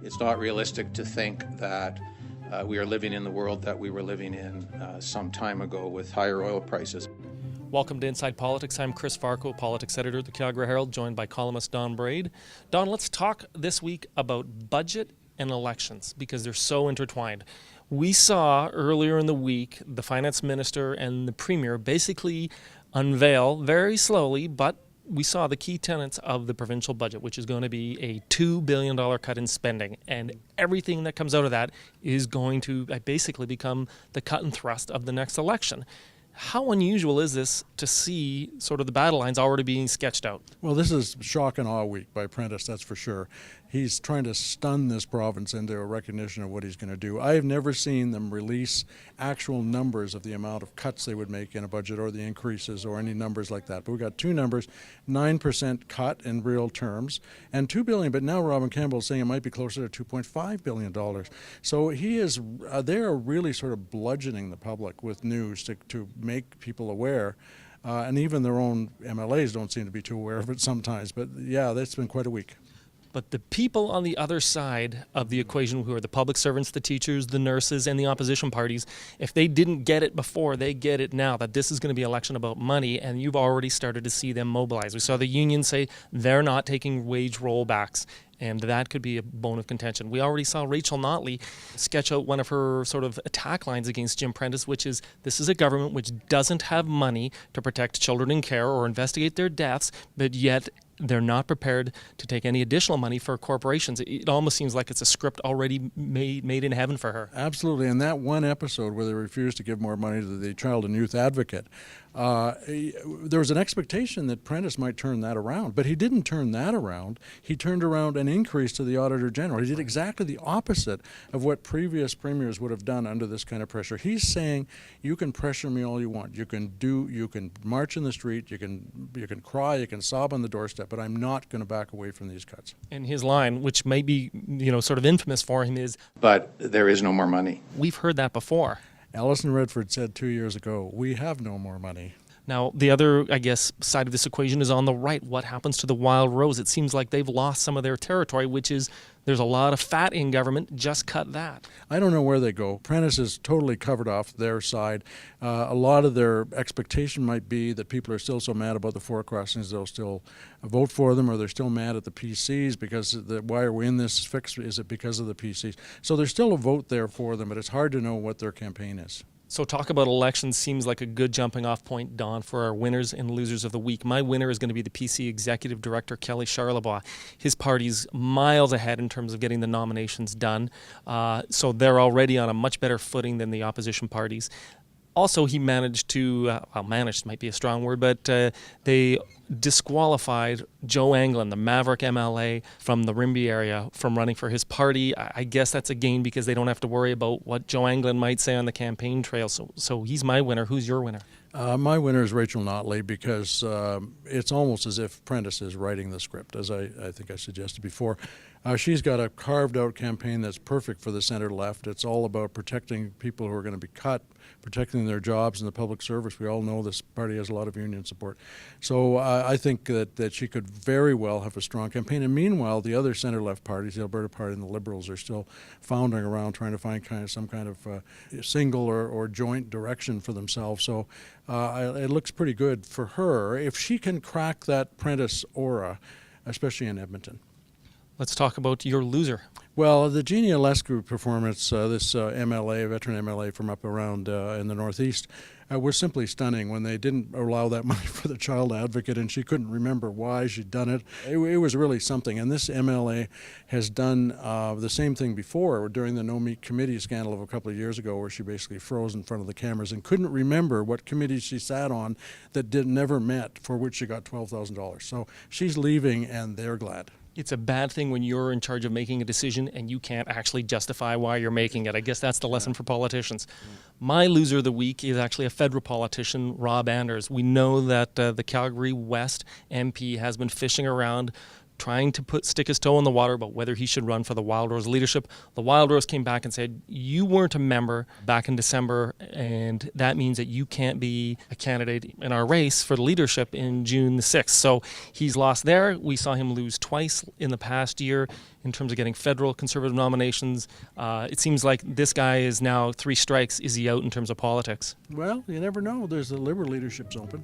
It's not realistic to think that we are living in the world that we were living in some time ago with higher oil prices. Welcome to Inside Politics. I'm Chris Varcoe, politics editor at the Calgary Herald, joined by columnist Don Braid. Don, let's talk this week about budget and elections because they're so intertwined. We saw earlier in the week the finance minister and the premier basically unveil very slowly, but we saw the key tenets of the provincial budget, which is going to be a $2 billion cut in spending. And everything that comes out of that is going to basically become the cut and thrust of the next election. How unusual is this to see sort of the battle lines already being sketched out? Well, this is shock and awe week by Prentice, that's for sure. He's trying to stun this province into a recognition of what he's going to do. I have never seen them release actual numbers of the amount of cuts they would make in a budget or the increases or any numbers like that. But we got two numbers, 9% cut in real terms and $2 billion. But now Robin Campbell is saying it might be closer to $2.5 billion. So they are really sort of bludgeoning the public with news to make people aware. And even their own MLAs don't seem to be too aware of it sometimes. But yeah, that's been quite a week. But the people on the other side of the equation, who are the public servants, the teachers, the nurses, and the opposition parties, if they didn't get it before, they get it now, that this is going to be an election about money, and you've already started to see them mobilize. We saw the union say they're not taking wage rollbacks, and that could be a bone of contention. We already saw Rachel Notley sketch out one of her sort of attack lines against Jim Prentice, which is, this is a government which doesn't have money to protect children in care or investigate their deaths, but yet they're not prepared to take any additional money for corporations. It almost seems like it's a script already made in heaven for her. Absolutely. And that one episode where they refused to give more money to the Child and Youth Advocate, there was an expectation that Prentice might turn that around, but he didn't turn that around. He turned around an increase to the Auditor General. He did exactly the opposite of what previous premiers would have done under this kind of pressure. He's saying, you can pressure me all you want. You can march in the street, you can cry, you can sob on the doorstep, but I'm not going to back away from these cuts. And his line, which may be, sort of infamous for him, is, But there is no more money. We've heard that before. Alison Redford said 2 years ago, we have no more money. Now, the other, side of this equation is on the right. What happens to the Wildrose? It seems like they've lost some of their territory, which is, there's a lot of fat in government. Just cut that. I don't know where they go. Prentice has totally covered off their side. A lot of their expectation might be that people are still so mad about the four crossings they'll still vote for them, or they're still mad at the PCs because why are we in this fix? Is it because of the PCs? So there's still a vote there for them, but it's hard to know what their campaign is. So talk about elections seems like a good jumping off point, Don, for our winners and losers of the week. My winner is going to be the PC Executive Director, Kelly Charlebois. His party's miles ahead in terms of getting the nominations done. So they're already on a much better footing than the opposition parties. Also, he managed to, managed might be a strong word, but they disqualified Joe Anglin, the Maverick MLA from the Rimbey area, from running for his party. I guess that's a gain because they don't have to worry about what Joe Anglin might say on the campaign trail. So he's my winner. Who's your winner? My winner is Rachel Notley because it's almost as if Prentice is writing the script, as I think I suggested before. She's got a carved-out campaign that's perfect for the center-left. It's all about protecting people who are going to be cut, protecting their jobs in the public service. We all know this party has a lot of union support. So I think that she could very well have a strong campaign. And meanwhile, the other center-left parties, the Alberta Party and the Liberals, are still floundering around trying to find some kind of single or joint direction for themselves. So it looks pretty good for her if she can crack that Prentice aura, especially in Edmonton. Let's talk about your loser. Well, the Jeannie Alescu performance, this MLA, veteran MLA from up around in the Northeast, was simply stunning when they didn't allow that money for the child advocate and she couldn't remember why she'd done it. It was really something. And this MLA has done the same thing before during the No Meat Committee scandal of a couple of years ago, where she basically froze in front of the cameras and couldn't remember what committee she sat on that never met, for which she got $12,000. So she's leaving and they're glad. It's a bad thing when you're in charge of making a decision and you can't actually justify why you're making it. I guess that's the lesson for politicians. My loser of the week is actually a federal politician, Rob Anders. We know that the Calgary West MP has been fishing around trying to stick his toe in the water about whether he should run for the Wildrose leadership. The Wildrose came back and said, you weren't a member back in December, and that means that you can't be a candidate in our race for the leadership in June the 6th. So he's lost there. We saw him lose twice in the past year in terms of getting federal Conservative nominations. It seems like this guy is now 3 strikes. Is he out in terms of politics? Well, you never know. There's the Liberal leadership's open.